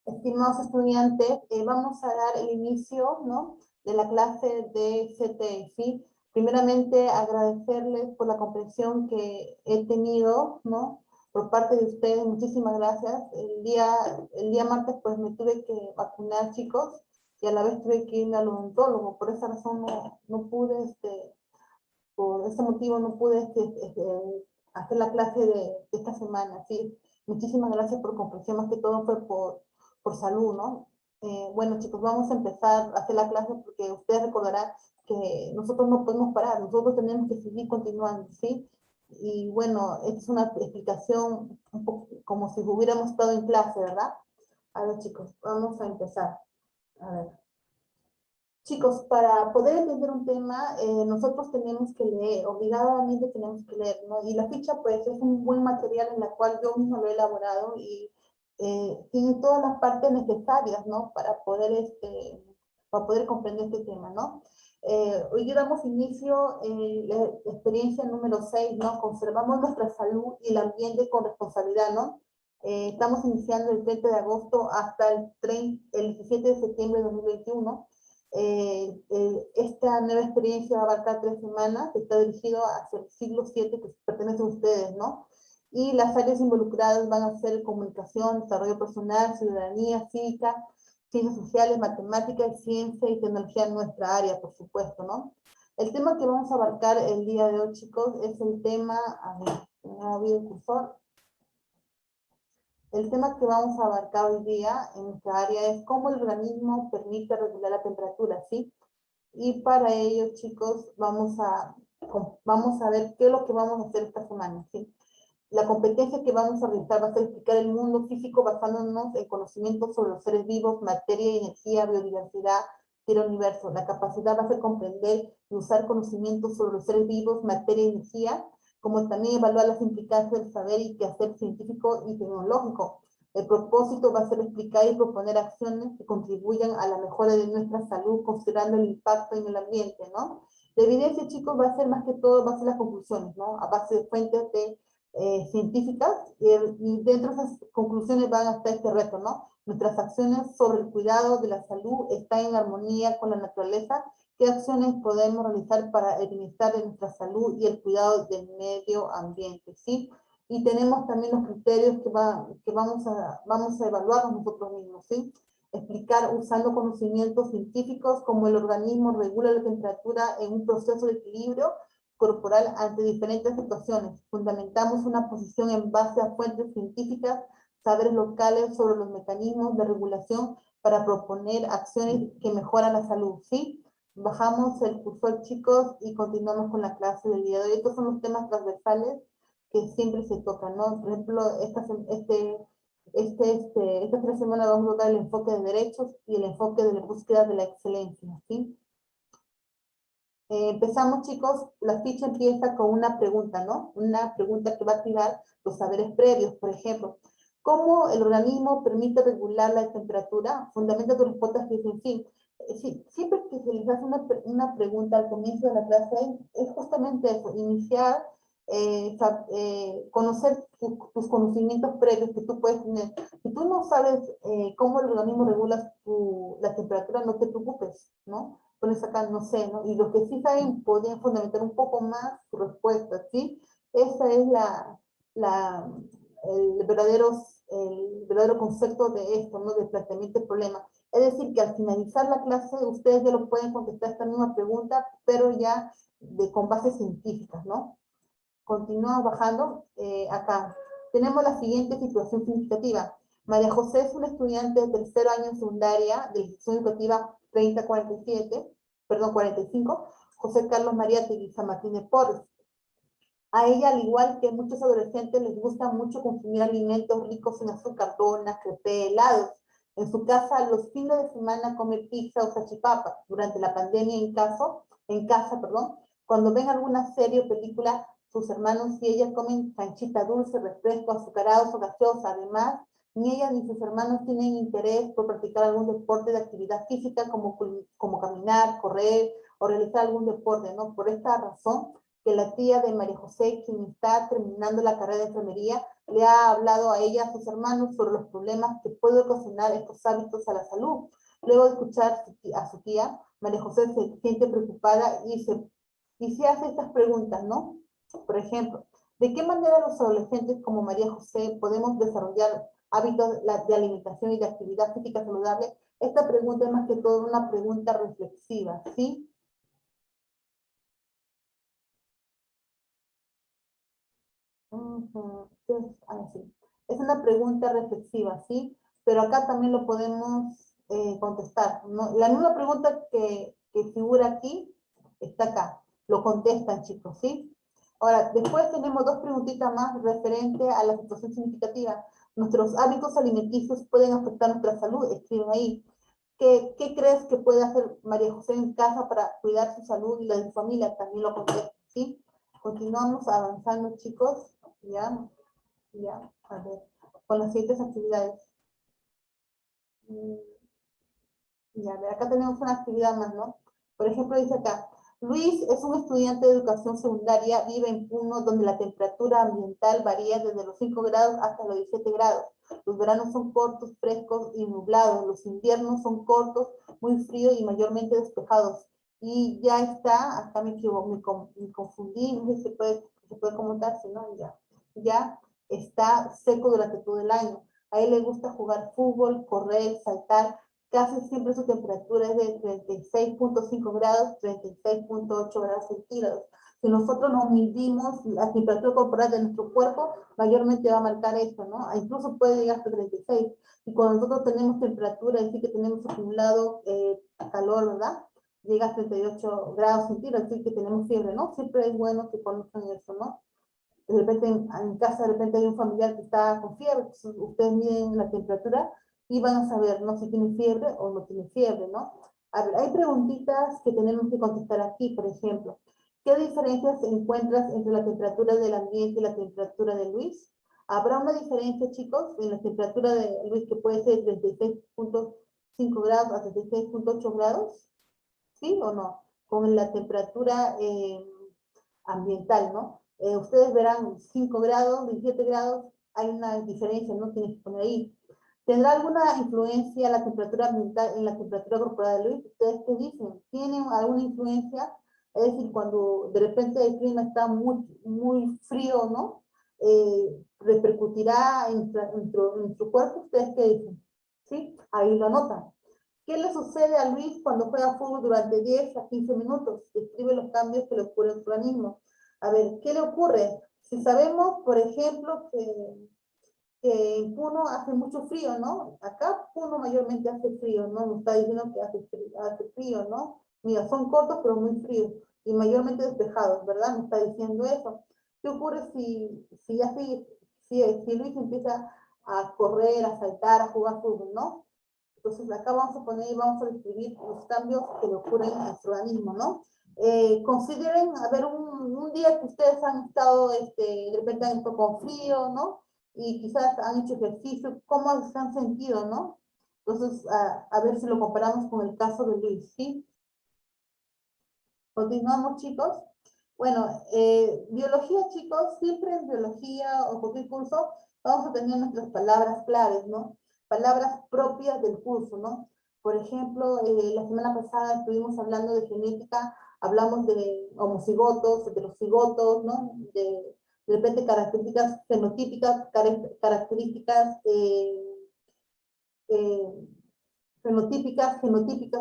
Estimados estudiantes, vamos a dar el inicio, ¿no?, de la clase de CTE, ¿sí? Primeramente, agradecerles por la comprensión que he tenido, ¿no?, por parte de ustedes. Muchísimas gracias. El día martes, pues, me tuve que vacunar, chicos, y a la vez tuve que irme al odontólogo. Por esa razón no pude, por ese motivo no pude hacer la clase de esta semana, ¿sí? Muchísimas gracias por comprensión, más que todo fue por salud, ¿no? Bueno, chicos, vamos a empezar a hacer la clase porque ustedes recordarán que nosotros no podemos parar, nosotros tenemos que seguir continuando, ¿sí? Y bueno, esta es una explicación un poco como si hubiéramos estado en clase, ¿verdad? A ver, chicos, vamos a empezar. A ver. Chicos, para poder entender un tema, nosotros tenemos que leer, obligadamente tenemos que leer, ¿no? Y la ficha, pues, es un buen material en la cual yo mismo lo he elaborado y tiene todas las partes necesarias, ¿no? Para poder comprender este tema, ¿no? Hoy damos inicio en la experiencia número 6, ¿no? Conservamos nuestra salud y el ambiente con responsabilidad, ¿no? Estamos iniciando el 30 de agosto hasta el 17 de septiembre de 2021. Esta nueva experiencia va a abarcar 3 semanas, está dirigido hacia el siglo 7 que pertenece a ustedes, ¿no? Y las áreas involucradas van a ser comunicación, desarrollo personal, ciudadanía, cívica, ciencias sociales, matemáticas, ciencia y tecnología en nuestra área, por supuesto, ¿no? El tema que vamos a abarcar el día de hoy, chicos, es el tema, a ver, no ha habido el cursor. El tema que vamos a abarcar hoy día en nuestra área es cómo el organismo permite regular la temperatura, ¿sí? Y para ello, chicos, vamos a ver qué es lo que vamos a hacer esta semana, ¿sí? La competencia que vamos a realizar va a ser explicar el mundo físico basándonos en conocimientos sobre los seres vivos, materia y energía, biodiversidad del universo. La capacidad va a ser comprender y usar conocimientos sobre los seres vivos, materia y energía, como también evaluar las implicancias del saber y quehacer científico y tecnológico. El propósito va a ser explicar y proponer acciones que contribuyan a la mejora de nuestra salud, considerando el impacto en el ambiente, ¿no? La evidencia, chicos, va a ser más que todo, va a ser las conclusiones, ¿no? A base de fuentes científicas, y dentro de esas conclusiones van a estar este reto, ¿no? Nuestras acciones sobre el cuidado de la salud están en armonía con la naturaleza. ¿Qué acciones podemos realizar para el bienestar de nuestra salud y el cuidado del medio ambiente? ¿Sí? Y tenemos también los criterios que vamos a evaluar nosotros mismos, ¿sí? Explicar usando conocimientos científicos cómo el organismo regula la temperatura en un proceso de equilibrio corporal ante diferentes situaciones. Fundamentamos una posición en base a fuentes científicas, saberes locales sobre los mecanismos de regulación para proponer acciones que mejoran la salud, ¿sí? Bajamos el cursor, chicos, y continuamos con la clase del día de hoy. Estos son los temas transversales que siempre se tocan, ¿no? Por ejemplo, estas 3 semanas vamos a tocar el enfoque de derechos y el enfoque de la búsqueda de la excelencia, ¿sí? Empezamos, chicos, la ficha empieza con una pregunta, ¿no? Una pregunta que va a activar los saberes previos, por ejemplo. ¿Cómo el organismo permite regular la temperatura? Fundamenta tus respuestas que dicen sí. Siempre que se les hace una pregunta al comienzo de la clase, es justamente eso, iniciar, conocer tus conocimientos previos que tú puedes tener. Si tú no sabes cómo el organismo regula la temperatura, no te preocupes, ¿no? Pones acá, no sé, ¿no? Y los que sí saben podrían fundamentar un poco más su respuesta, ¿sí? Esa es el verdadero concepto de esto, ¿no? Del planteamiento del problema. Es decir, que al finalizar la clase, ustedes ya lo pueden contestar esta misma pregunta, pero ya con bases científicas, ¿no? Continuamos bajando, acá. Tenemos la siguiente situación significativa. María José es una estudiante de tercer año en secundaria de la institución educativa 45, José Carlos María San Martín de Porres. A ella, al igual que muchos adolescentes, les gusta mucho consumir alimentos ricos en azúcar, donas, crepé, helados. En su casa, los fines de semana come pizza o salchipapa. Durante la pandemia en casa, cuando ven alguna serie o película, sus hermanos y ella comen canchita dulce, refresco, azucarados o gaseosa. Además, ni ella ni sus hermanos tienen interés por practicar algún deporte de actividad física como caminar, correr o realizar algún deporte, ¿no? Por esta razón, que la tía de María José, quien está terminando la carrera de enfermería, le ha hablado a ella, a sus hermanos, sobre los problemas que puede ocasionar estos hábitos a la salud. Luego de escuchar a su tía, María José se siente preocupada y se hace estas preguntas, ¿no? Por ejemplo, ¿de qué manera los adolescentes como María José podemos desarrollar hábitos de alimentación y de actividad física saludable? Esta pregunta es más que todo una pregunta reflexiva, ¿sí? Sí. Es una pregunta reflexiva, ¿sí? Pero acá también lo podemos contestar, ¿no? La misma pregunta que figura aquí está acá. Lo contestan, chicos, ¿sí? Ahora, después tenemos dos preguntitas más referente a la situación significativa. Nuestros hábitos alimenticios pueden afectar nuestra salud, escriben ahí. ¿Qué crees que puede hacer María José en casa para cuidar su salud y la de su familia? También lo contestan, ¿sí? Continuamos avanzando, chicos. Ya, ya, a ver, con las siguientes actividades. Mm, Ya, a ver, acá tenemos una actividad más, ¿no? Por ejemplo, dice acá, Luis es un estudiante de educación secundaria, vive en Puno, donde la temperatura ambiental varía desde los 5 grados hasta los 17 grados. Los veranos son cortos, frescos y nublados. Los inviernos son cortos, muy fríos y mayormente despejados. Y ya está, acá me equivoco, me confundí, no sé si se puede comentarse, ¿no? Ya está seco durante todo el año. A él le gusta jugar fútbol, correr, saltar. Casi siempre su temperatura es de 36.5 grados, 36.8 grados centígrados. Si nosotros nos midimos la temperatura corporal de nuestro cuerpo, mayormente va a marcar esto, ¿no? Incluso puede llegar hasta 36. Y cuando nosotros tenemos temperatura, es decir, que tenemos acumulado calor, ¿verdad? Llega a 38 grados centígrados, es decir, que tenemos fiebre, ¿no? Siempre es bueno que conozcan eso, ¿no? De repente en casa de repente hay un familiar que está con fiebre, entonces ustedes miden la temperatura y van a saber, ¿no? Si tiene fiebre o no tiene fiebre, ¿no? A ver, hay preguntitas que tenemos que contestar aquí, por ejemplo. ¿Qué diferencias encuentras entre la temperatura del ambiente y la temperatura de Luis? ¿Habrá una diferencia, chicos, en la temperatura de Luis que puede ser de 36.5 grados a 36.8 grados? ¿Sí o no? Con la temperatura ambiental, ¿no? Ustedes verán 5 grados, 17 grados, hay una diferencia, ¿no? Tienes que poner ahí. ¿Tendrá alguna influencia la temperatura ambiental en la temperatura corporal de Luis? ¿Ustedes qué dicen? ¿Tienen alguna influencia? Es decir, cuando de repente el clima está muy frío, ¿no? ¿Repercutirá en nuestro cuerpo? ¿Ustedes qué dicen? ¿Sí? Ahí lo anotan. ¿Qué le sucede a Luis cuando juega fútbol durante 10 a 15 minutos? Describe los cambios que le ocurren en su organismo. A ver, ¿qué le ocurre? Si sabemos, por ejemplo, que en Puno hace mucho frío, ¿no? Acá Puno mayormente hace frío, ¿no? Nos está diciendo que hace frío, ¿no? Mira, son cortos pero muy fríos y mayormente despejados, ¿verdad? Nos está diciendo eso. ¿Qué ocurre si Luis empieza a correr, a saltar, a jugar fútbol, ¿no? Entonces acá vamos a poner y vamos a describir los cambios que le ocurren a nuestro organismo, ¿no? Consideren, a ver, un día que ustedes han estado, de repente han estado con frío, ¿no? Y quizás han hecho ejercicio, ¿cómo se han sentido, no? Entonces, a ver si lo comparamos con el caso de Luis, ¿sí? Continuamos, chicos. Bueno, biología, chicos, siempre en biología o cualquier curso vamos a tener nuestras palabras claves, ¿no? Palabras propias del curso, ¿no? Por ejemplo, la semana pasada estuvimos hablando de genética, hablamos de homocigotos, heterocigotos, ¿no? De repente características fenotípicas, características eh, genotípicas,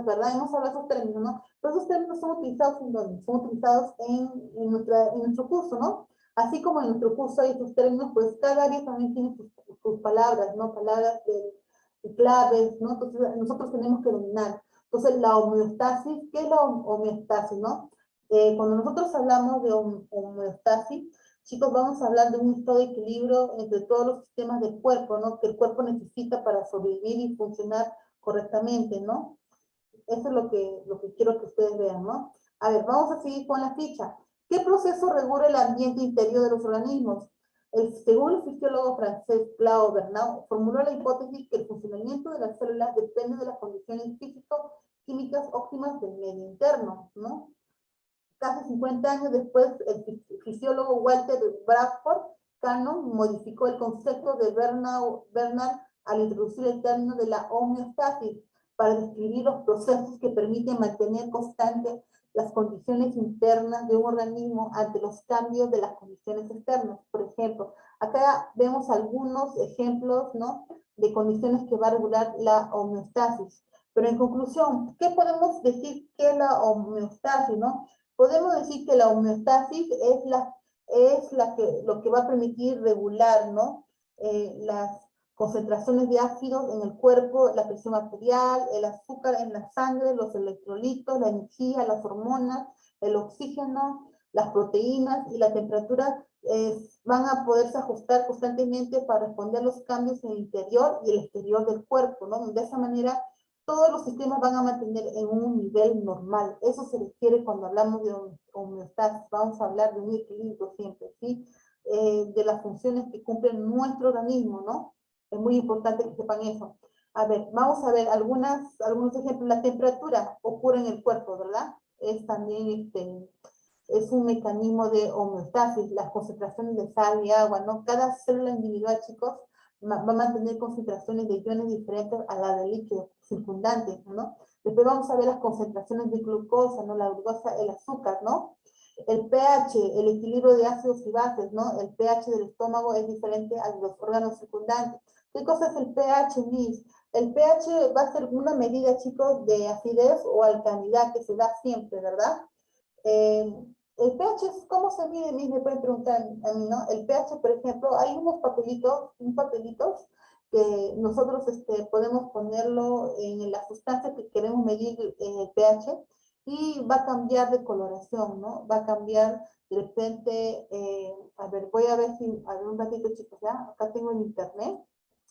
¿verdad? Hemos hablado de esos términos, ¿no? Pero esos términos son utilizados ¿en dónde? Son utilizados en nuestro curso, ¿no? Así como en nuestro curso hay estos términos, pues cada área también tiene sus palabras, ¿no? Palabras de claves, ¿no? Entonces nosotros tenemos que dominar. Entonces la homeostasis, ¿qué es la homeostasis, no? Cuando nosotros hablamos de homeostasis, chicos, vamos a hablar de un estado de equilibrio entre todos los sistemas del cuerpo, ¿no? Que el cuerpo necesita para sobrevivir y funcionar correctamente, ¿no? Eso es lo que quiero que ustedes vean, ¿no? A ver, vamos a seguir con la ficha. ¿Qué proceso regula el ambiente interior de los organismos? Según el fisiólogo francés Claude Bernard, formuló la hipótesis que el funcionamiento de las células depende de las condiciones físico-químicas óptimas del medio interno, ¿no? casi 50 años después, el fisiólogo Walter Bradford Cannon modificó el concepto de Bernard al introducir el término de la homeostasis para describir los procesos que permiten mantener constantes las condiciones internas de un organismo ante los cambios de las condiciones externas. Por ejemplo, acá vemos algunos ejemplos, ¿no?, de condiciones que va a regular la homeostasis. Pero en conclusión, ¿qué podemos decir que es la homeostasis, no? Podemos decir que la homeostasis es lo que va a permitir regular, ¿no?, las concentraciones de ácidos en el cuerpo, la presión arterial, el azúcar en la sangre, los electrolitos, la energía, las hormonas, el oxígeno, las proteínas y la temperatura van a poderse ajustar constantemente para responder a los cambios en el interior y el exterior del cuerpo, ¿no? De esa manera, todos los sistemas van a mantener en un nivel normal. Eso se refiere cuando hablamos de homeostasis. Vamos a hablar de un equilibrio siempre, ¿sí? De las funciones que cumple nuestro organismo, ¿no? Es muy importante que sepan eso. A ver, vamos a ver algunos ejemplos. La temperatura ocurre en el cuerpo, ¿verdad? Es también es un mecanismo de homeostasis, las concentraciones de sal y agua, ¿no? Cada célula individual, chicos, va a mantener concentraciones de iones diferentes a la del líquido circundante, ¿no? Después vamos a ver las concentraciones de glucosa, ¿no? La glucosa, el azúcar, ¿no? El pH, el equilibrio de ácidos y bases, ¿no? El pH del estómago es diferente a los órganos secundantes. ¿Qué cosa es el pH, Miss? El pH va a ser una medida, chicos, de acidez o alcalinidad que se da siempre, ¿verdad? El pH, ¿cómo se mide, Miss? Me pueden preguntar a mí, ¿no? El pH, por ejemplo, hay unos papelitos que nosotros podemos ponerlo en la sustancia que queremos medir el pH y va a cambiar de coloración, ¿no? Va a cambiar de repente, a ver, voy a ver si, a ver un ratito, chicos, ¿ya? Acá tengo el internet.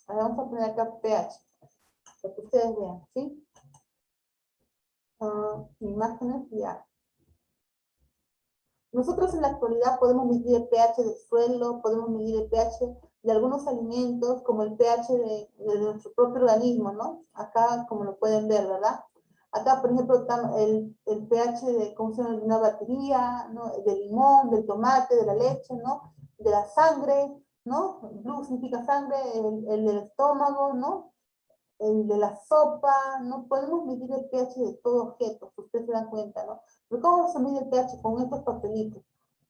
Vamos a poner acá pH, para que ustedes vean, ¿sí? Imágenes, ya. Nosotros en la actualidad podemos medir el pH del suelo, podemos medir el pH de algunos alimentos, como el pH de nuestro propio organismo, ¿no? Acá, como lo pueden ver, ¿verdad? Acá, por ejemplo, está el pH de, ¿cómo se llama?, de una batería, ¿no? Del limón, del tomate, de la leche, ¿no? De la sangre, ¿no? Blue significa sangre, el del estómago, ¿no? El de la sopa, no podemos medir el pH de todo objeto, si ustedes se dan cuenta, ¿no? Pero ¿cómo se mide el pH? Con estos papelitos.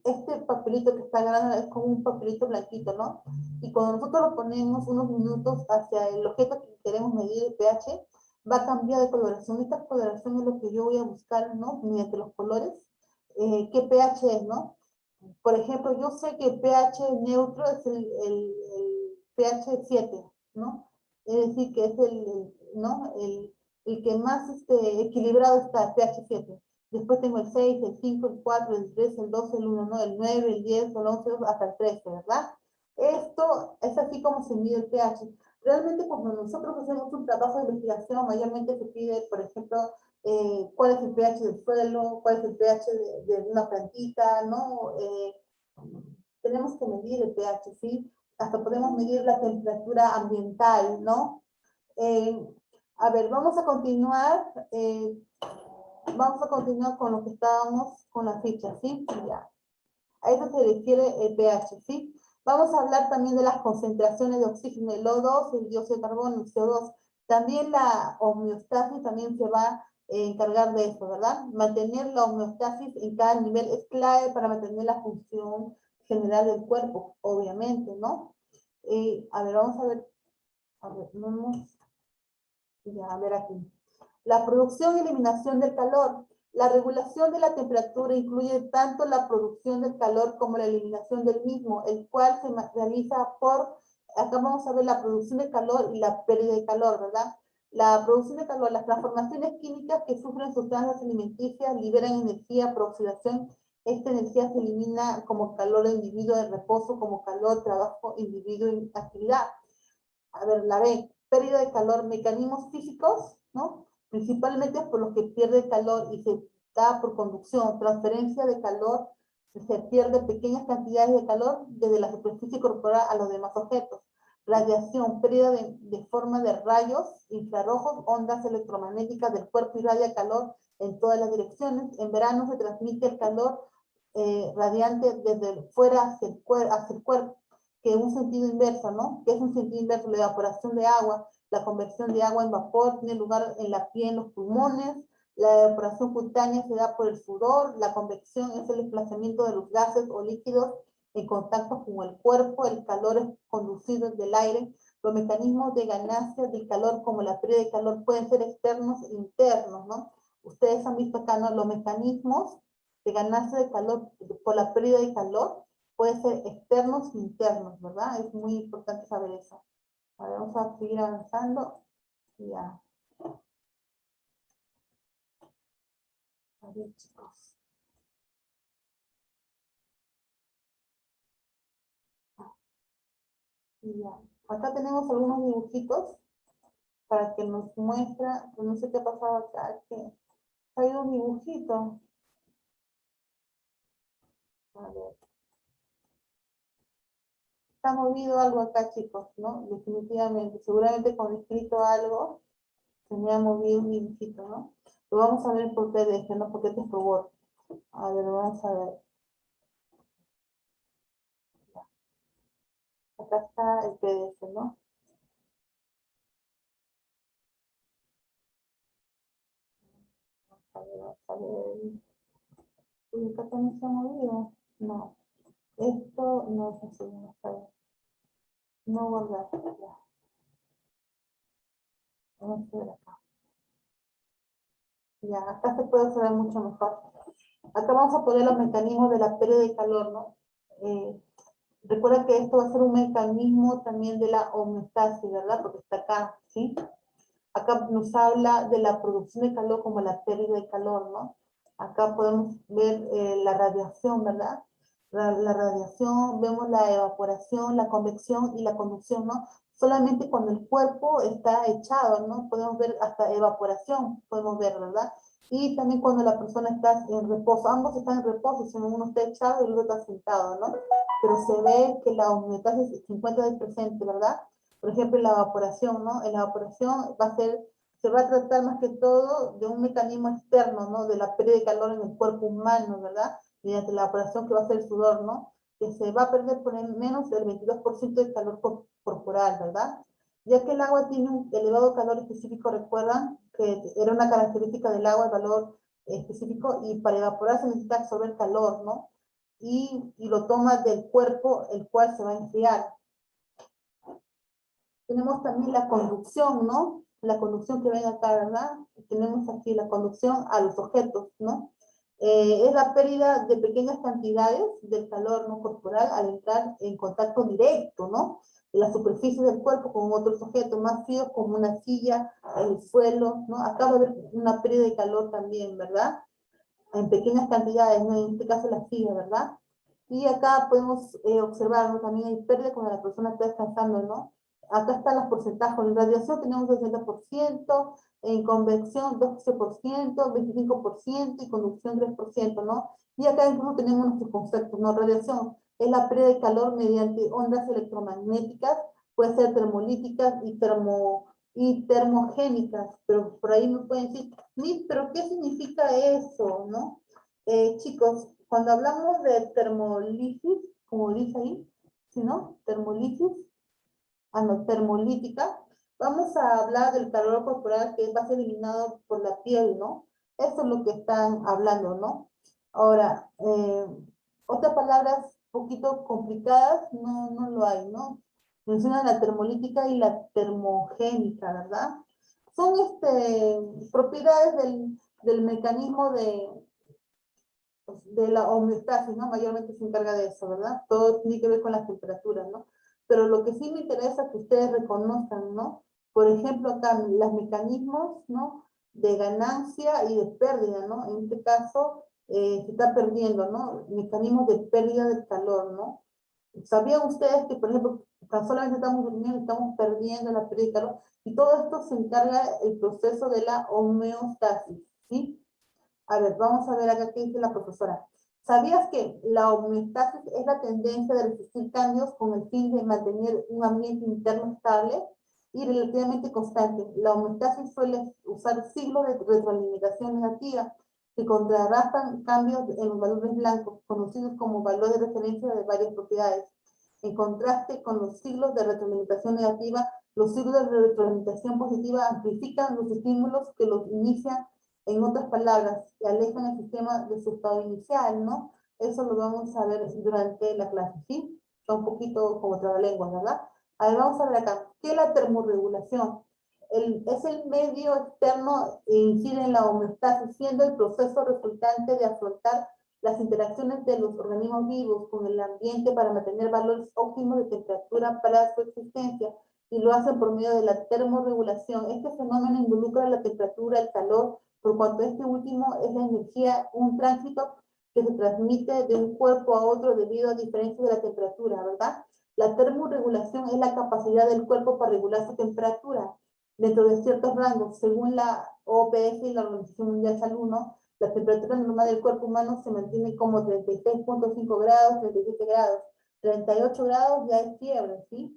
Este papelito que está grande es como un papelito blanquito, ¿no? Y cuando nosotros lo ponemos unos minutos hacia el objeto que queremos medir el pH, va a cambiar de coloración. Esta coloración es lo que yo voy a buscar, ¿no? Mediante los colores, qué pH es, ¿no? Por ejemplo, yo sé que el pH neutro es el pH 7, ¿no? Es decir, que es ¿no? el que más equilibrado está, pH 7. Después tengo el 6, el 5, el 4, el 3, el 2, el 1, ¿no? El 9, el 10, el 11, hasta el 13, ¿verdad? Esto es así como se mide el pH. Realmente cuando nosotros hacemos un trabajo de investigación, mayormente se pide, por ejemplo, cuál es el pH del suelo, cuál es el pH de una plantita, ¿no? Tenemos que medir el pH, ¿sí? Hasta podemos medir la temperatura ambiental, ¿no? A ver, vamos a continuar con lo que estábamos con la ficha, ¿sí? Ya. A eso se refiere el pH, ¿sí? Vamos a hablar también de las concentraciones de oxígeno, el O2, el dióxido de carbono, el CO2. También la homeostasis también se va a encargar de eso, ¿verdad? Mantener la homeostasis en cada nivel es clave para mantener la función general del cuerpo, obviamente, ¿no? A ver, vamos a ver, vamos, ya, a ver aquí. La producción y eliminación del calor. La regulación de la temperatura incluye tanto la producción del calor como la eliminación del mismo, el cual se realiza acá vamos a ver la producción de calor y la pérdida de calor, ¿verdad? La producción de calor, las transformaciones químicas que sufren sustancias alimenticias liberan energía por oxidación. Esta energía se elimina como calor de individuo de reposo, como calor, trabajo, individuo y actividad. A ver, la B, pérdida de calor, mecanismos físicos, ¿no? Principalmente por los que pierde calor y se da por conducción, transferencia de calor, se pierde pequeñas cantidades de calor desde la superficie corporal a los demás objetos. Radiación, pérdida de forma de rayos infrarrojos, ondas electromagnéticas del cuerpo irradia calor en todas las direcciones. En verano se transmite el calor radiante desde fuera hacia el cuerpo, que es un sentido inverso, ¿no? Que es un sentido inverso, la evaporación de agua, la conversión de agua en vapor tiene lugar en la piel, en los pulmones. La evaporación cutánea se da por el sudor. La convección es el desplazamiento de los gases o líquidos en contacto con el cuerpo. El calor es conducido del aire. Los mecanismos de ganancia del calor, como la pérdida de calor, pueden ser externos e internos, ¿no? Ustedes han visto acá, ¿no? Los mecanismos de ganancia de calor por la pérdida de calor pueden ser externos e internos, ¿verdad? Es muy importante saber eso. Ahora vamos a seguir avanzando. Ya. A ver, chicos. Ya. Acá tenemos algunos dibujitos para que nos muestra, no sé qué ha pasado acá, que hay un dibujito. A ver. Está movido algo acá, chicos, ¿no? Definitivamente. Seguramente cuando he escrito algo, se me ha movido un dibujito, ¿no? Lo vamos a ver por PDF, ¿no? Porque este es por Word. A ver, vamos a ver. Acá está el PDF, ¿no? Vamos a ver. Uy, acá también se ha movido. No. Esto no es así, vamos a ver. No guardar. Ya. Vamos a ver acá. Ya, acá se puede observar mucho mejor. Acá vamos a poner los mecanismos de la pérdida de calor, ¿no? Recuerda que esto va a ser un mecanismo también de la homeostasis, ¿verdad? Porque está acá, ¿sí? Acá nos habla de la producción de calor como la pérdida de calor, ¿no? Acá podemos ver la radiación, ¿verdad? La radiación, vemos la evaporación, la convección y la conducción, ¿no? Solamente cuando el cuerpo está echado, ¿no? Podemos ver hasta evaporación, podemos ver, ¿verdad? Y también cuando la persona está en reposo, ambos están en reposo, si uno está echado y el otro está sentado, ¿no? Pero se ve que la homeostasis se encuentra ahí presente, ¿verdad? Por ejemplo, la evaporación, ¿no? En la evaporación se va a tratar más que todo de un mecanismo externo, ¿no? De la pérdida de calor en el cuerpo humano, ¿verdad? Mediante la evaporación que va a ser el sudor, ¿no? Que se va a perder por menos del 22% de calor corporal, ¿verdad? Ya que el agua tiene un elevado calor específico, recuerdan que era una característica del agua, el valor específico, y para evaporar se necesita absorber calor, ¿no? Y lo toma del cuerpo, el cual se va a enfriar. Tenemos también la conducción, ¿no? La conducción que ven acá, ¿verdad? Tenemos aquí la conducción a los objetos, ¿no? Es la pérdida de pequeñas cantidades del calor no corporal al entrar en contacto directo, ¿no? De la superficie del cuerpo con otros objetos más fríos como una silla, el suelo, ¿no? Acá va a haber una pérdida de calor también, ¿verdad? En pequeñas cantidades, ¿no? En este caso la silla, ¿verdad? Y acá podemos observar, ¿no? También hay pérdida cuando la persona está descansando, ¿no? Acá están los porcentajes. En radiación tenemos 60%, en convección 12%, 25% y conducción 3%, ¿no? Y acá incluso tenemos nuestros conceptos, ¿no? Radiación es la pérdida de calor mediante ondas electromagnéticas, puede ser termolíticas y termogénicas, pero por ahí me pueden decir, Miss, ¿pero qué significa eso, no? Chicos, cuando hablamos de termolisis, como dice ahí, ¿sí, no? Termolisis, no, termolítica, vamos a hablar del calor corporal que va a ser eliminado por la piel, ¿no? Eso es lo que están hablando, ¿no? Ahora, otras palabras un poquito complicadas no lo hay, ¿no? Mencionan la termolítica y la termogénica, ¿verdad? Son propiedades del mecanismo de la homeostasis, ¿no? Mayormente se encarga de eso, ¿verdad? Todo tiene que ver con las temperaturas, ¿no? Pero lo que sí me interesa es que ustedes reconozcan, ¿no? Por ejemplo, acá los mecanismos, ¿no? De ganancia y de pérdida, ¿no? En este caso, se está perdiendo, ¿no? Mecanismos de pérdida del calor, ¿no? ¿Sabían ustedes que, por ejemplo, tan solamente estamos durmiendo, estamos perdiendo la pérdida de calor? Y todo esto se encarga el proceso de la homeostasis, ¿sí? A ver, vamos a ver acá qué dice la profesora. ¿Sabías que la homeostasis es la tendencia de resistir cambios con el fin de mantener un ambiente interno estable y relativamente constante? La homeostasis suele usar siglos de retroalimentación negativa que contrarrestan cambios en los valores blancos, conocidos como valor de referencia de varias propiedades. En contraste con los siglos de retroalimentación negativa, los siglos de retroalimentación positiva amplifican los estímulos que los inician, en otras palabras, que alejan el sistema de su estado inicial, ¿no? Eso lo vamos a ver durante la clase, ¿sí? Está un poquito como trabalenguas, ¿verdad? A ver, vamos a ver acá. ¿Qué es la termorregulación? Es el medio externo e incide en la homeostasis, siendo el proceso resultante de afrontar las interacciones de los organismos vivos con el ambiente para mantener valores óptimos de temperatura para su existencia, y lo hacen por medio de la termorregulación. Este fenómeno involucra la temperatura, el calor, por cuanto este último es la energía, un tránsito que se transmite de un cuerpo a otro debido a diferencias de la temperatura, ¿verdad? La termorregulación es la capacidad del cuerpo para regular su temperatura dentro de ciertos rangos. Según la OPS y la Organización Mundial de Salud, ¿no? La temperatura normal del cuerpo humano se mantiene como 36.5 grados, 37 grados. 38 grados ya es fiebre, ¿sí?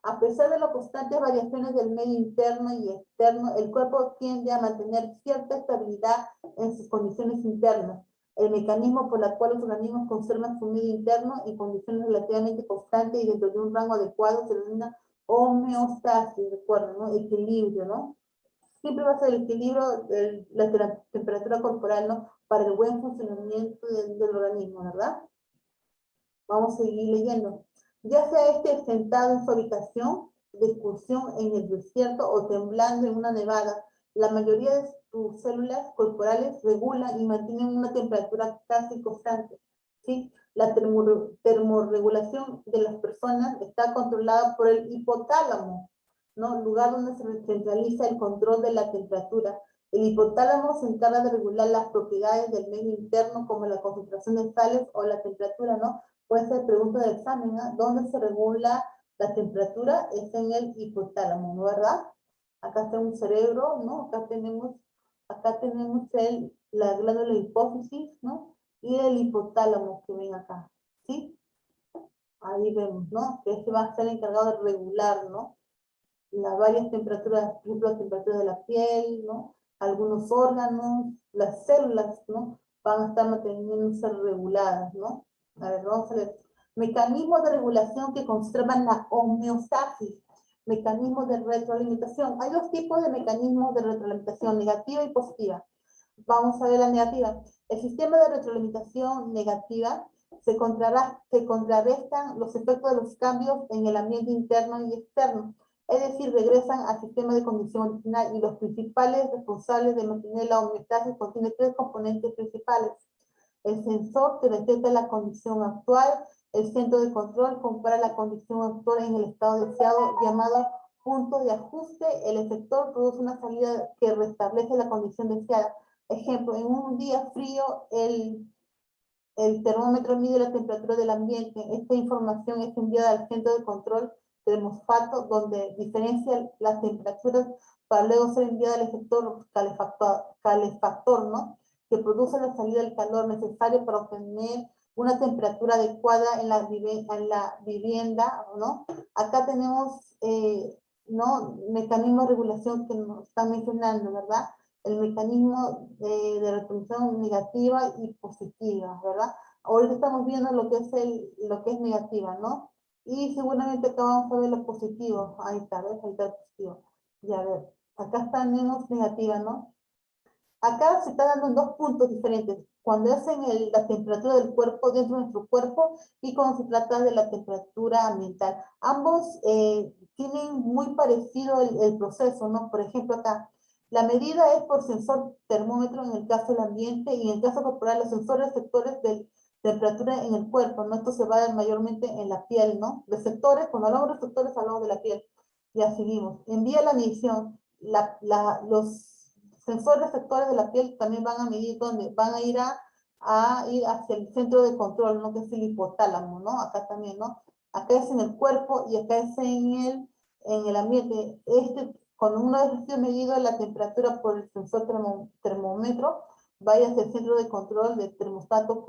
A pesar de las constantes variaciones del medio interno y externo, el cuerpo tiende a mantener cierta estabilidad en sus condiciones internas. El mecanismo por el cual los organismos conservan su medio interno en condiciones relativamente constantes y dentro de un rango adecuado se denomina homeostasis, recuerden, ¿no? Equilibrio, ¿no? Siempre va a ser el equilibrio de la temperatura corporal, ¿no? Para el buen funcionamiento del organismo, ¿verdad? Vamos a seguir leyendo. Ya sea este sentado en su habitación, de excursión en el desierto o temblando en una nevada, la mayoría de tus células corporales regulan y mantienen una temperatura casi constante, ¿sí? La termorregulación de las personas está controlada por el hipotálamo, ¿no? Lugar donde se centraliza el control de la temperatura. El hipotálamo se encarga de regular las propiedades del medio interno, como la concentración de sales o la temperatura, ¿no? Puede ser pregunta de examen, ¿no? ¿Dónde se regula la temperatura? Es en el hipotálamo, ¿no? ¿Verdad? Acá está un cerebro, ¿no? Acá tenemos la glándula hipófisis, ¿no? Y el hipotálamo que ven acá, ¿sí? Ahí vemos, ¿no? Que este va a ser encargado de regular, ¿no? Las varias temperaturas, por ejemplo, la temperatura de la piel, ¿no? Algunos órganos, las células, ¿no? Van a estar manteniéndose reguladas, ¿no? A ver, vamos a ver. Mecanismos de regulación que conservan la homeostasis. Mecanismos de retroalimentación. Hay dos tipos de mecanismos de retroalimentación, negativa y positiva. Vamos a ver la negativa. El sistema de retroalimentación negativa se contrarrestan los efectos de los cambios en el ambiente interno y externo. Es decir, regresan al sistema de condición original, y los principales responsables de mantener la homeostasis contienen tres componentes principales. El sensor, que detecta la condición actual. El centro de control compara la condición actual en el estado deseado, llamado punto de ajuste. El efector produce una salida que restablece la condición deseada. Ejemplo, en un día frío, el termómetro mide la temperatura del ambiente. Esta información es enviada al centro de control termostato, donde diferencia las temperaturas para luego ser enviada al efector calefactor, ¿no? Que produce la salida del calor necesario para obtener una temperatura adecuada en la vivienda, ¿no? Acá tenemos, ¿no? Mecanismos de regulación que nos están mencionando, ¿verdad? El mecanismo de reproducción negativa y positiva, ¿verdad? Ahorita estamos viendo lo que es negativa, ¿no? Y seguramente acá vamos a ver lo positivo. Ahí está, ¿ves? Ahí está el positivo. Ya, a ver, acá tenemos negativa, ¿no? Acá se está dando en dos puntos diferentes. Cuando es en la temperatura del cuerpo, dentro de nuestro cuerpo, y cuando se trata de la temperatura ambiental. Ambos tienen muy parecido el proceso, ¿no? Por ejemplo, acá, la medida es por sensor termómetro en el caso del ambiente, y en el caso corporal, los sensores receptores de temperatura en el cuerpo, ¿no? Esto se va a dar mayormente en la piel, ¿no? Receptores, cuando hablamos de receptores, hablamos de la piel. Ya seguimos. Envía la medición. Los sensores receptores de la piel también van a medir dónde, van a ir hacia el centro de control, ¿no? Que es el hipotálamo, ¿no? Acá también, ¿no? Acá es en el cuerpo y acá es en el ambiente. Cuando uno es medido la temperatura por el sensor termómetro, vaya hacia el centro de control del termostato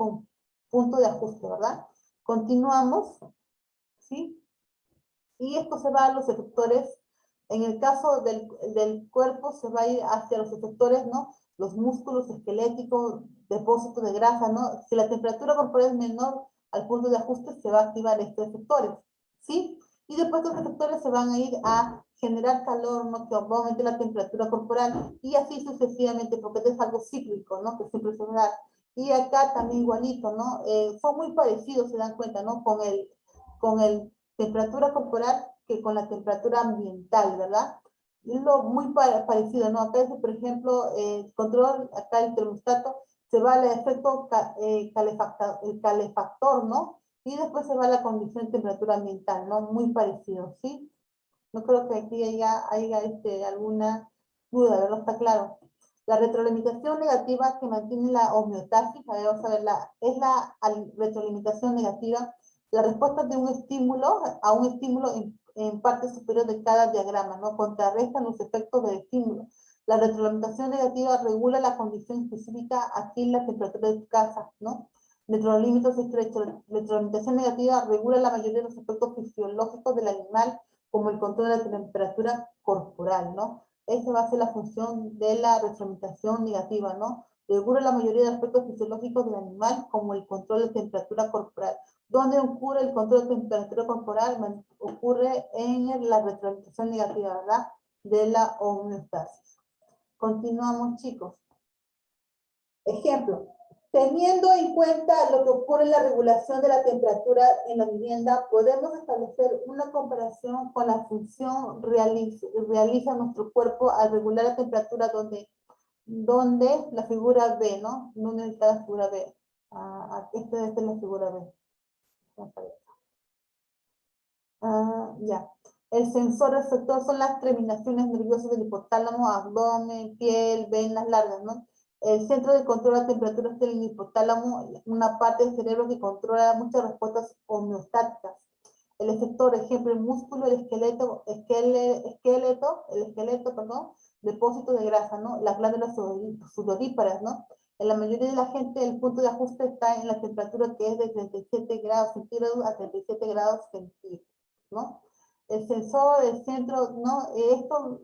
punto de ajuste, ¿verdad? Continuamos, ¿sí? Y esto se va a los efectores. En el caso del cuerpo se va a ir hacia los efectores, ¿no? Los músculos esqueléticos, depósitos de grasa, ¿no? Si la temperatura corporal es menor al punto de ajuste, se va a activar estos efectores, ¿sí? Y después estos efectores se van a ir a generar calor, ¿no? Que va a aumentar la temperatura corporal, y así sucesivamente, porque es algo cíclico, ¿no? Que siempre se va a dar. Y acá también igualito, ¿no? Son muy parecidos, se dan cuenta, ¿no? Con el temperatura corporal que con la temperatura ambiental, ¿verdad? Es lo muy parecido, ¿no? Acá, por ejemplo, control, acá el termostato, se va al efecto calefactor, ¿no? Y después se va a la condición de temperatura ambiental, ¿no? Muy parecido, ¿sí? No creo que aquí haya alguna duda, ¿verdad? Está claro. La retroalimentación negativa que mantiene la homeostasis, a ver, vamos a ver, es la retroalimentación negativa, la respuesta de un estímulo a un estímulo en parte superior de cada diagrama, ¿no? Contrarrestan los efectos del estímulo. La retroalimentación negativa regula la condición específica, aquí la temperatura de tu casa, ¿no? Retroalímetros estrechos. La retroalimentación negativa regula la mayoría de los efectos fisiológicos del animal, como el control de la temperatura corporal, ¿no? Esa va a ser la función de la retroalimentación negativa, ¿no? Regula la mayoría de aspectos fisiológicos del animal, como el control de temperatura corporal. ¿Dónde ocurre el control de temperatura corporal? Ocurre en la retroalimentación negativa, ¿verdad? De la homeostasis. Continuamos, chicos. Ejemplo. Teniendo en cuenta lo que ocurre en la regulación de la temperatura en la vivienda, podemos establecer una comparación con la función realiza nuestro cuerpo al regular la temperatura donde la figura B, ¿no? ¿Dónde está la figura B? Esta es la figura B. Vamos a ver. Ya. El sensor receptor son las terminaciones nerviosas del hipotálamo, abdomen, piel, venas largas, ¿no? El centro de control de la temperatura es el hipotálamo, una parte del cerebro que controla muchas respuestas homeostáticas. El efector, ejemplo, el músculo, el esqueleto, perdón, depósito de grasa, ¿no? Las glándulas sudoríparas, ¿no? En la mayoría de la gente el punto de ajuste está en la temperatura que es de 37 grados centígrados a 37 grados centígrados, ¿no? El sensor, el centro, ¿no? Esto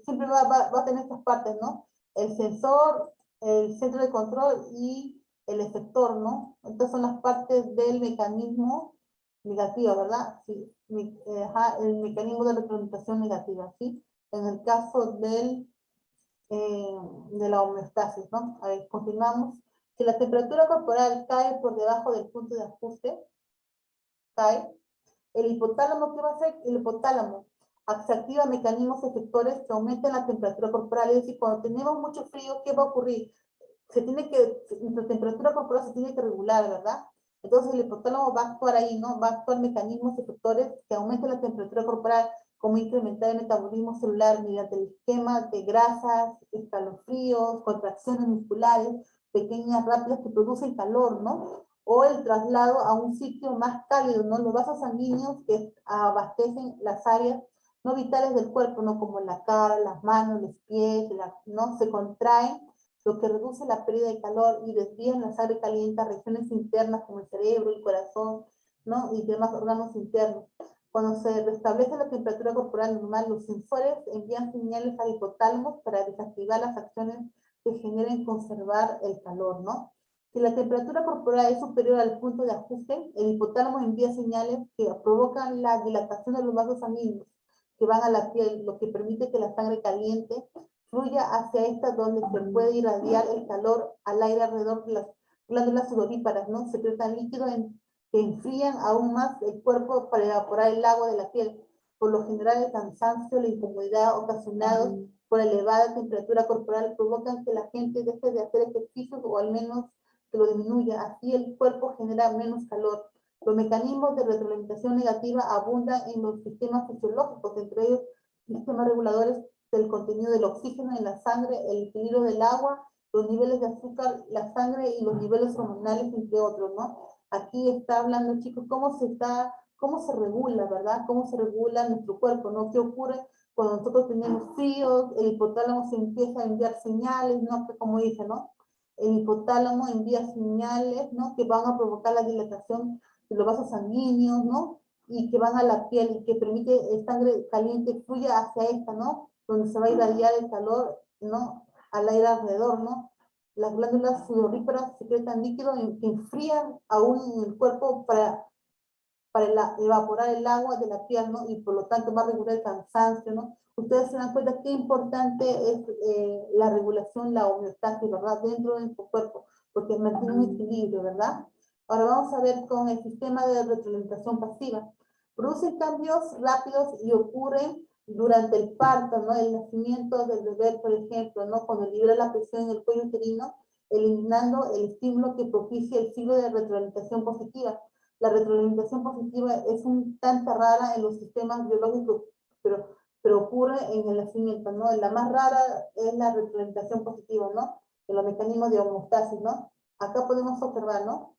siempre va a tener estas partes, ¿no? El sensor, el centro de control y el efector, ¿no? Estas son las partes del mecanismo negativo, ¿verdad? Sí, el mecanismo de retroalimentación negativa, ¿sí? En el caso de la homeostasis, ¿no? A ver, continuamos. Si la temperatura corporal cae por debajo del punto de ajuste, cae, el hipotálamo, ¿qué va a hacer? El hipotálamo se activa mecanismos efectores que aumentan la temperatura corporal, es decir, cuando tenemos mucho frío, ¿qué va a ocurrir? Nuestra temperatura corporal se tiene que regular, ¿verdad? Entonces el hipotálamo va a actuar ahí, ¿no? Va a actuar mecanismos efectores que aumenten la temperatura corporal, como incrementar el metabolismo celular mediante el esquema de grasas, escalofríos, contracciones musculares, pequeñas, rápidas que producen calor, ¿no? O el traslado a un sitio más cálido, ¿no? Los vasos sanguíneos que abastecen las áreas no vitales del cuerpo, ¿no? Como la cara, las manos, los pies, ¿no? Se contraen, lo que reduce la pérdida de calor y desvían la sangre caliente a regiones internas como el cerebro, el corazón, ¿no? Y demás órganos internos. Cuando se restablece la temperatura corporal normal, los sensores envían señales al hipotálamo para desactivar las acciones que generen conservar el calor, ¿no? Si la temperatura corporal es superior al punto de ajuste, el hipotálamo envía señales que provocan la dilatación de los vasos sanguíneos que van a la piel, lo que permite que la sangre caliente fluya hacia esta donde se puede irradiar el calor al aire alrededor de las glándulas sudoríparas, ¿no? Secretan líquido que enfrían aún más el cuerpo para evaporar el agua de la piel. Por lo general, el cansancio, la incomodidad ocasionados por elevada temperatura corporal provocan que la gente deje de hacer ejercicios o al menos que lo disminuya. Así el cuerpo genera menos calor. Los mecanismos de retroalimentación negativa abundan en los sistemas fisiológicos, entre ellos sistemas reguladores del contenido del oxígeno en la sangre, el equilibrio del agua, los niveles de azúcar, la sangre y los niveles hormonales, entre otros, ¿no? Aquí está hablando, chicos, cómo se regula, ¿verdad? Cómo se regula nuestro cuerpo, ¿no? ¿Qué ocurre cuando nosotros tenemos frío? El hipotálamo se empieza a enviar señales, ¿no? Que como dice, ¿no? el hipotálamo envía señales, ¿no? Que van a provocar la dilatación de los vasos sanguíneos, ¿no? Y que van a la piel y que permite el sangre caliente fluya hacia esta, ¿no? Donde se va a irradiar el calor, ¿no? Al aire alrededor, ¿no? Las glándulas sudoríparas secretan líquido que enfrían aún el cuerpo para evaporar el agua de la piel, ¿no? Y por lo tanto va a regular el cansancio, ¿no? Ustedes se dan cuenta qué importante es la regulación, la homeostasis, ¿verdad? Dentro de su cuerpo, porque mantiene un equilibrio, ¿verdad? Ahora vamos a ver con el sistema de retroalimentación pasiva. Producen cambios rápidos y ocurren durante el parto, ¿no? El nacimiento del bebé, por ejemplo, ¿no? Cuando libera la presión en el cuello uterino, eliminando el estímulo que propicia el ciclo de retroalimentación positiva. La retroalimentación positiva es un tanto rara en los sistemas biológicos, pero ocurre en el nacimiento, ¿no? La más rara es la retroalimentación positiva, ¿no? En los mecanismos de homeostasis, ¿no? Acá podemos observar, ¿no?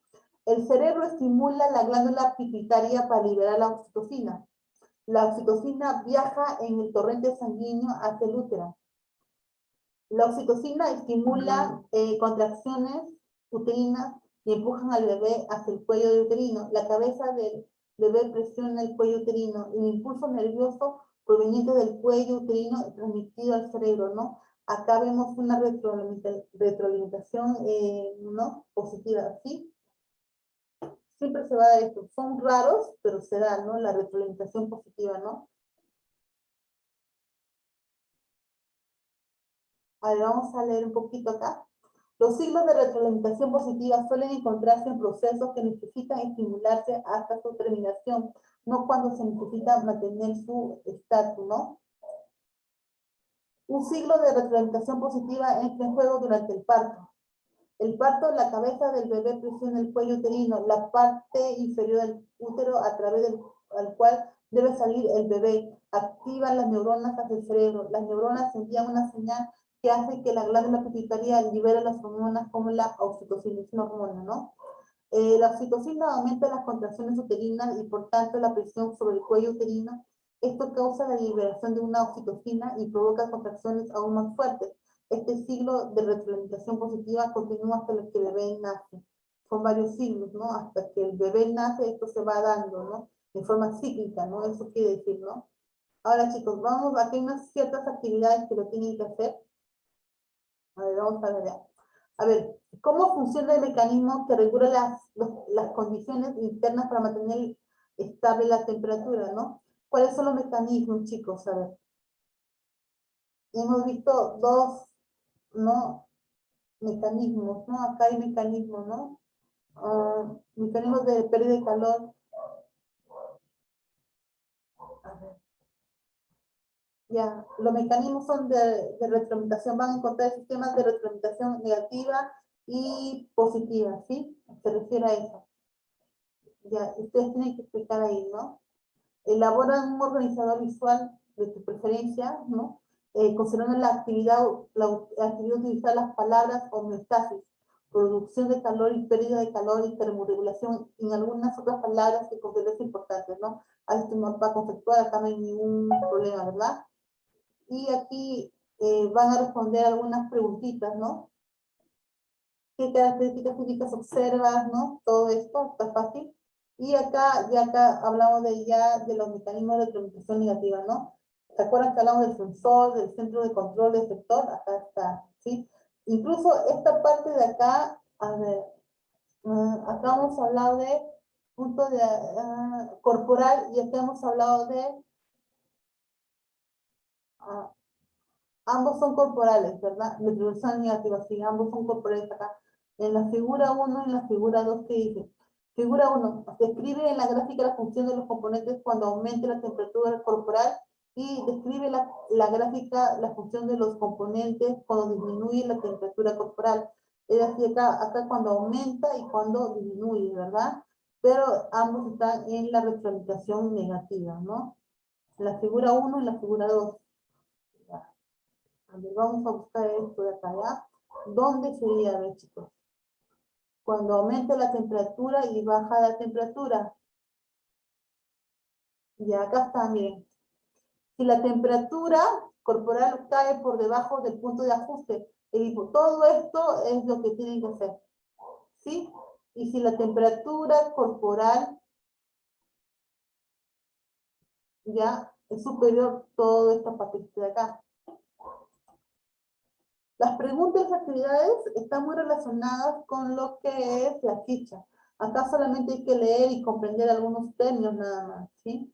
El cerebro estimula la glándula pituitaria para liberar la oxitocina. La oxitocina viaja en el torrente sanguíneo hacia el útero. La oxitocina estimula contracciones uterinas y empujan al bebé hacia el cuello uterino. La cabeza del bebé presiona el cuello uterino. El impulso nervioso proveniente del cuello uterino transmitido al cerebro, ¿no? Acá vemos una retroalimentación, ¿no? Positiva, ¿sí? Siempre se va a dar esto. Son raros, pero se da, ¿no? La retroalimentación positiva, ¿no? A ver, vamos a leer un poquito acá. Los ciclos de retroalimentación positiva suelen encontrarse en procesos que necesitan estimularse hasta su terminación, no cuando se necesita mantener su estatus, ¿no? Un ciclo de retroalimentación positiva entra en juego durante el parto. El parto, la cabeza del bebé presiona el cuello uterino, la parte inferior del útero a través del cual debe salir el bebé. Activan las neuronas hacia el cerebro. Las neuronas envían una señal que hace que la glándula pituitaria libere las hormonas como la oxitocina, es una hormona, ¿no? La oxitocina aumenta las contracciones uterinas y por tanto la presión sobre el cuello uterino. Esto causa la liberación de una oxitocina y provoca contracciones aún más fuertes. Este ciclo de retroalimentación positiva continúa hasta que el bebé nace. Son varios siglos, ¿no? Hasta que el bebé nace, esto se va dando, ¿no? De forma cíclica, ¿no? Eso quiere decir, ¿no? Ahora, chicos, vamos, aquí hay unas ciertas actividades que lo tienen que hacer. A ver, vamos a ver ya. A ver, ¿cómo funciona el mecanismo que regula las condiciones internas para mantener estable la temperatura, ¿no? ¿Cuáles son los mecanismos, chicos? A ver. Hemos visto dos, ¿no? Mecanismos, ¿no? Acá hay mecanismos, ¿no? Mecanismos de pérdida de calor. A ver. Ya, los mecanismos son de retroalimentación, van a encontrar sistemas de retroalimentación negativa y positiva, ¿sí? Se refiere a eso. Ya, ustedes tienen que explicar ahí, ¿no? Elaboran un organizador visual de tu preferencia, ¿no? Considerando la actividad de utilizar las palabras homeostasis, producción de calor y pérdida de calor y termorregulación, y en algunas otras palabras que consideres importantes, ¿no? Ahí este mapa conceptual, acá no hay ningún problema, ¿verdad? Y aquí van a responder algunas preguntitas, ¿no? ¿Qué características físicas observas, no? Todo esto está fácil. Y acá hablamos de los mecanismos de retroalimentación negativa, ¿no? ¿Se acuerdan que hablamos del sensor, del centro de control, del sector? Acá está, ¿sí? Incluso esta parte de acá, a ver, acá hemos hablado de punto de corporal y acá hemos hablado de ambos son corporales, ¿verdad? Retribución negativa, sí, ambos son corporales acá. En la figura 1 y en la figura 2, ¿qué dice? Figura 1, describe en la gráfica la función de los componentes cuando aumente la temperatura corporal y describe la gráfica la función de los componentes cuando disminuye la temperatura corporal. Es decir, acá cuando aumenta y cuando disminuye, ¿verdad? Pero ambos están en la retroalimentación negativa, ¿no? La figura 1 y la figura 2. A ver, vamos a buscar esto de acá, ¿ya? ¿Dónde sería, a ver, chicos? Cuando aumenta la temperatura y baja la temperatura. Y acá está, miren. Si la temperatura corporal cae por debajo del punto de ajuste, Y todo esto es lo que tienen que hacer, ¿sí? Y si la temperatura corporal ya es superior, toda esta partecita de acá. Las preguntas y las actividades están muy relacionadas con lo que es la ficha. Acá solamente hay que leer y comprender algunos términos nada más, ¿sí?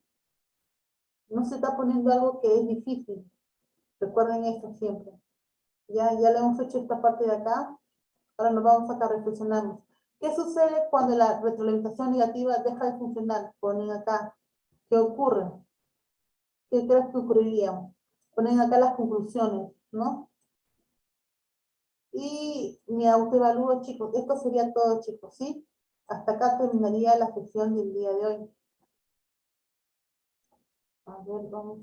No se está poniendo algo que es difícil. Recuerden eso siempre. Ya le hemos hecho esta parte de acá. Ahora nos vamos acá, reflexionamos. ¿Qué sucede cuando la retroalimentación negativa deja de funcionar? Ponen acá. ¿Qué ocurre? ¿Qué crees que ocurriría? Ponen acá las conclusiones, ¿no? Y me autoevalúo, chicos. Esto sería todo, chicos, ¿sí? Hasta acá terminaría la sesión del día de hoy. A ver, vamos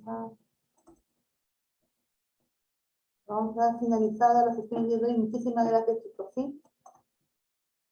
a finalizar la sesión del día de hoy. Muchísimas gracias, chicos, ¿sí?